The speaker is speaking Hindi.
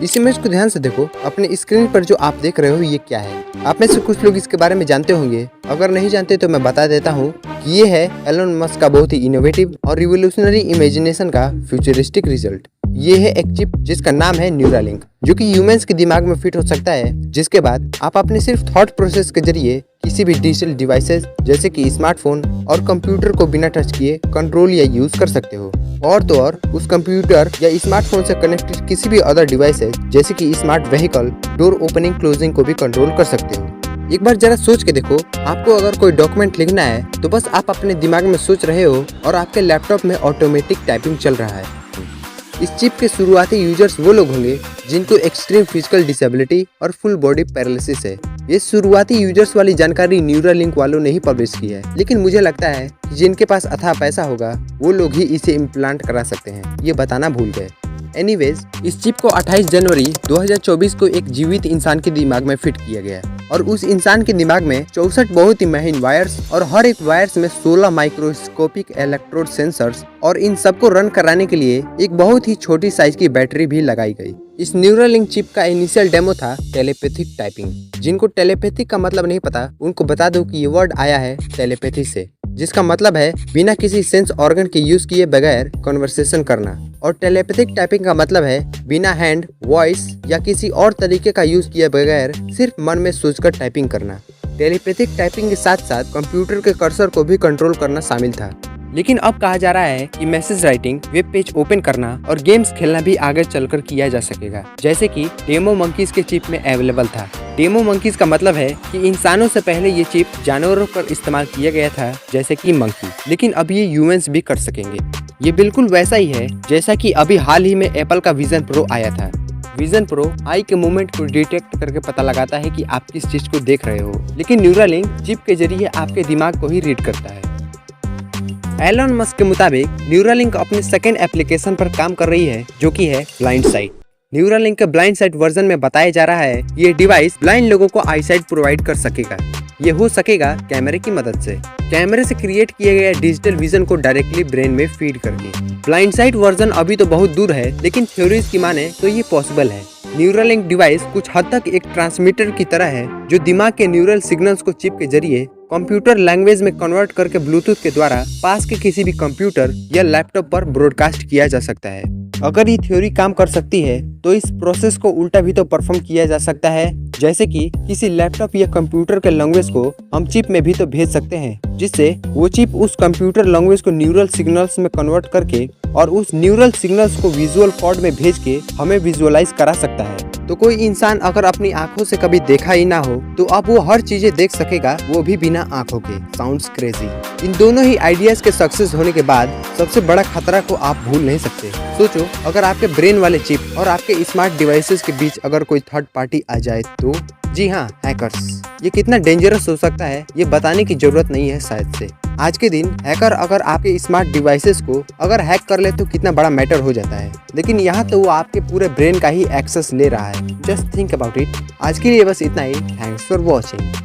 इस इमेज को ध्यान से देखो। अपने स्क्रीन पर जो आप देख रहे हो ये क्या है? आप में से कुछ लोग इसके बारे में जानते होंगे। अगर नहीं जानते तो मैं बता देता हूँ कि ये है एलन मस्क का बहुत ही इनोवेटिव और रिवोल्यूशनरी इमेजिनेशन का फ्यूचरिस्टिक रिजल्ट। ये है एक चिप जिसका नाम है न्यूरालिंक, जो कि ह्यूमंस के दिमाग में फिट हो सकता है, जिसके बाद आप अपने सिर्फ थॉट प्रोसेस के जरिए किसी भी डिजिटल डिवाइसेस जैसे कि स्मार्टफोन और कंप्यूटर को बिना टच किए कंट्रोल या यूज कर सकते हो। और तो और उस कंप्यूटर या स्मार्टफोन से कनेक्टेड किसी भी अदर डिवाइसेस जैसे कि smart vehicle door opening closing को भी कंट्रोल कर सकते हो। एक बार जरा सोच के देखो, आपको अगर कोई डॉक्यूमेंट लिखना है तो बस आप अपने दिमाग में सोच रहे हो और आपके लैपटॉप में ऑटोमेटिक टाइपिंग चल रहा है। इस चिप के शुरुआती यूजर्स वो लोग होंगे जिनको एक्सट्रीम फिजिकल डिसेबिलिटी और फुल बॉडी पैरालिसिस है। ये शुरुआती यूजर्स वाली जानकारी न्यूरालिंक वालों ने ही पब्लिश की है, लेकिन मुझे लगता है कि जिनके पास अथाह पैसा होगा वो लोग ही इसे इम्प्लांट करा सकते हैं, ये बताना भूल गए। एनीवेज, इस चिप को 28 जनवरी 2024 को एक जीवित इंसान के दिमाग में फिट किया गया और उस इंसान के दिमाग में 64 बहुत ही महीन वायर्स और हर एक वायर्स में 16 माइक्रोस्कोपिक इलेक्ट्रोड सेंसर्स और इन सबको रन कराने के लिए एक बहुत ही छोटी साइज की बैटरी भी लगाई गई। इस न्यूरालिंक चिप का इनिशियल डेमो था टेलीपैथिक टाइपिंग। जिनको टेलीपैथिक का मतलब नहीं पता उनको बता दूं कि ये वर्ड आया है टेलीपैथी से, जिसका मतलब है बिना किसी सेंस ऑर्गन के यूज किए बगैर कन्वर्सेशन करना। और टेलीपैथिक टाइपिंग का मतलब है बिना हैंड, वॉइस या किसी और तरीके का यूज किए बगैर सिर्फ मन में सोचकर टाइपिंग करना। टेलीपैथिक टाइपिंग के साथ साथ कंप्यूटर के कर्सर को भी कंट्रोल करना शामिल था। लेकिन अब कहा जा रहा है कि message writing, web page open करना और गेम्स खेलना भी आगे चलकर किया जा सकेगा, जैसे कि डेमो मंकीज के चिप में अवेलेबल था। डेमो मंकीज का मतलब है कि इंसानों से पहले ये चिप जानवरों पर इस्तेमाल किया गया था, जैसे कि मंकी, लेकिन अब ये ह्यूमंस भी कर सकेंगे। ये बिल्कुल वैसा ही है जैसा कि अभी हाल ही में एप्पल का विजन प्रो आया था। विजन प्रो आई के मूवमेंट को डिटेक्ट करके पता लगाता है कि आप किस चीज को देख रहे हो, लेकिन न्यूरालिंक चिप के जरिए आपके दिमाग को ही रीड करता है। एलन मस्क के मुताबिक न्यूरालिंक अपने सेकेंड एप्लीकेशन पर काम कर रही है, जो कि है ब्लाइंड साइट। न्यूरालिंक के ब्लाइंड साइट वर्जन में बताया जा रहा है ये डिवाइस ब्लाइंड लोगों को आई साइट प्रोवाइड कर सकेगा। ये हो सकेगा कैमरे की मदद से, कैमरे से क्रिएट किए गए डिजिटल विजन को डायरेक्टली ब्रेन में फीड करके। ब्लाइंड साइट वर्जन अभी तो बहुत दूर है, लेकिन थ्योरीज की माने तो ये पॉसिबल है। न्यूरालिंक डिवाइस कुछ हद तक एक ट्रांसमीटर की तरह है जो दिमाग के न्यूरल सिग्नल्स को चिप के जरिए कंप्यूटर लैंग्वेज में कन्वर्ट करके ब्लूटूथ के द्वारा पास के किसी भी कंप्यूटर या लैपटॉप पर ब्रॉडकास्ट किया जा सकता है। अगर ये थ्योरी काम कर सकती है तो इस प्रोसेस को उल्टा भी तो परफॉर्म किया जा सकता है, जैसे कि किसी लैपटॉप या कंप्यूटर के लैंग्वेज को हम चिप में भी तो भेज सकते हैं, जिससे वो चिप उस कंप्यूटर लैंग्वेज को न्यूरल सिग्नल्स में कन्वर्ट करके और उस न्यूरल सिग्नल्स को विजुअल कोड में भेज के हमें विजुअलाइज करा सकता है। तो कोई इंसान अगर अपनी आंखों से कभी देखा ही ना हो तो अब वो हर चीजें देख सकेगा, वो भी बिना आंखों के। Sounds crazy. इन दोनों ही आइडियाज के सक्सेस होने के बाद सबसे बड़ा खतरा को आप भूल नहीं सकते। सोचो, अगर आपके ब्रेन वाले चिप और आपके स्मार्ट डिवाइसेस के बीच अगर कोई थर्ड पार्टी आ जाए तो? जी हाँ, हैकर्स। ये कितना डेंजरस हो सकता है ये बताने की जरूरत नहीं है शायद से। आज के दिन हैकर अगर आपके स्मार्ट डिवाइसेस को अगर हैक कर ले तो कितना बड़ा मैटर हो जाता है, लेकिन यहाँ तो वो आपके पूरे ब्रेन का ही एक्सेस ले रहा है। Just think about it. आज के लिए बस इतना ही। Thanks for watching.